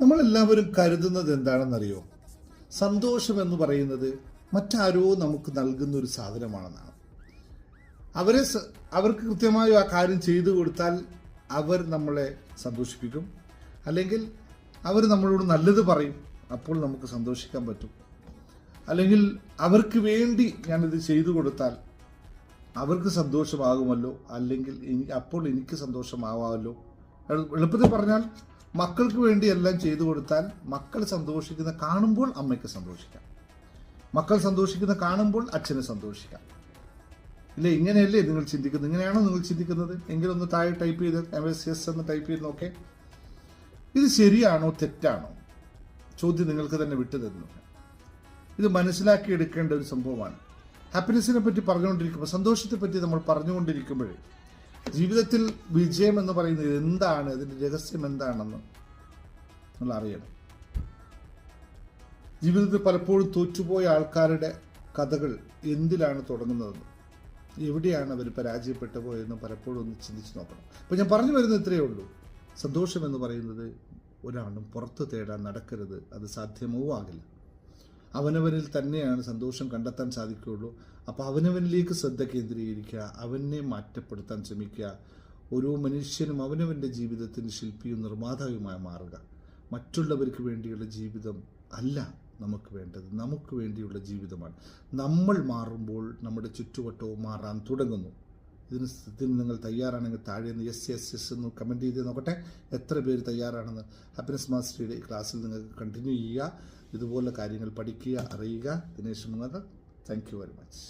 നമ്മളെല്ലാവരും കരുതുന്നത് എന്താണെന്നറിയോ? സന്തോഷം എന്ന് പറയുന്നത് മറ്റാരോ നമുക്ക് നൽകുന്ന ഒരു സാധനമാണെന്നാണ്. അവർക്ക് കൃത്യമായി ആ കാര്യം ചെയ്തു കൊടുത്താൽ അവർ നമ്മളെ സന്തോഷിപ്പിക്കും, അല്ലെങ്കിൽ അവർ നമ്മളോട് നല്ലത് പറയും, അപ്പോൾ നമുക്ക് സന്തോഷിക്കാൻ പറ്റും. അല്ലെങ്കിൽ അവർക്ക് വേണ്ടി ഞാനിത് ചെയ്തു കൊടുത്താൽ അവർക്ക് സന്തോഷമാകുമല്ലോ, അല്ലെങ്കിൽ അപ്പോൾ എനിക്ക് സന്തോഷമാവാമല്ലോ. എളുപ്പത്തിൽ പറഞ്ഞാൽ, മക്കൾക്ക് വേണ്ടി എല്ലാം ചെയ്തു കൊടുത്താൽ മക്കൾ സന്തോഷിക്കുന്ന കാണുമ്പോൾ അമ്മയ്ക്ക് സന്തോഷിക്കാം, മക്കൾ സന്തോഷിക്കുന്ന കാണുമ്പോൾ അച്ഛന് സന്തോഷിക്കാം. ഇല്ലേ? ഇങ്ങനെയല്ലേ നിങ്ങൾ ചിന്തിക്കുന്നത്? ഇങ്ങനെയാണോ നിങ്ങൾ ചിന്തിക്കുന്നത്? എങ്കിലൊന്ന് താഴെ ടൈപ്പ് ചെയ്ത് MSS എന്ന് ടൈപ്പ് ചെയ്ത് നോക്കേ. ഇത് ശരിയാണോ തെറ്റാണോ? ചോദ്യം നിങ്ങൾക്ക് തന്നെ വിട്ടു തരുന്നു. ഇത് മനസ്സിലാക്കിയെടുക്കേണ്ട ഒരു സംഭവമാണ്. ഹാപ്പിനെസ്സിനെ പറ്റി പറഞ്ഞുകൊണ്ടിരിക്കുമ്പോൾ, സന്തോഷത്തെ പറ്റി നമ്മൾ പറഞ്ഞുകൊണ്ടിരിക്കുമ്പോഴേ ജീവിതത്തിൽ വിജയം എന്ന് പറയുന്നത് എന്താണ്, അതിൻ്റെ രഹസ്യം എന്താണെന്ന് നമ്മൾ അറിയണം. ജീവിതത്തിൽ പലപ്പോഴും തോറ്റുപോയ ആൾക്കാരുടെ കഥകൾ എന്തിലാണ് തുടങ്ങുന്നതെന്ന്, എവിടെയാണ് അവർ പരാജയപ്പെട്ടു പോയെന്ന് പലപ്പോഴും ഒന്ന് ചിന്തിച്ച് നോക്കണം. അപ്പോൾ ഞാൻ പറഞ്ഞു വരുന്നത് ഇത്രയേ ഉള്ളൂ. സന്തോഷം എന്ന് പറയുന്നത് ഒരാളും പുറത്ത് തേടാൻ നടക്കരുത്. അത് സാധ്യമോ ആകില്ല. അവനവനിൽ തന്നെയാണ് സന്തോഷം കണ്ടെത്താൻ സാധിക്കുകയുള്ളൂ. അപ്പോൾ അവനവനിലേക്ക് ശ്രദ്ധ കേന്ദ്രീകരിക്കുക, അവനെ മാറ്റപ്പെടുത്താൻ ശ്രമിക്കുക. ഓരോ മനുഷ്യനും അവനവൻ്റെ ജീവിതത്തിൻ്റെ ശില്പിയും നിർമ്മാതാവുമായി മാറുക. മറ്റുള്ളവർക്ക് വേണ്ടിയുള്ള ജീവിതം അല്ല നമുക്ക് വേണ്ടത്, നമുക്ക് വേണ്ടിയുള്ള ജീവിതമാണ്. നമ്മൾ മാറുമ്പോൾ നമ്മുടെ ചുറ്റുവട്ടവും മാറാൻ തുടങ്ങുന്നു. ഇതിന് നിങ്ങൾ തയ്യാറാണെങ്കിൽ താഴെ നിന്ന് yes എന്ന് കമൻറ്റ് ചെയ്ത് നോക്കട്ടെ എത്ര പേര് തയ്യാറാണെന്ന്. ഹാപ്പിനെസ് മാസ്റ്ററിയുടെ ഈ ക്ലാസ്സിൽ നിങ്ങൾക്ക് കണ്ടിന്യൂ ചെയ്യുക, ഇതുപോലെ കാര്യങ്ങൾ പഠിക്കുക, അറിയുക. Dinesh Mungatha, thank you very much.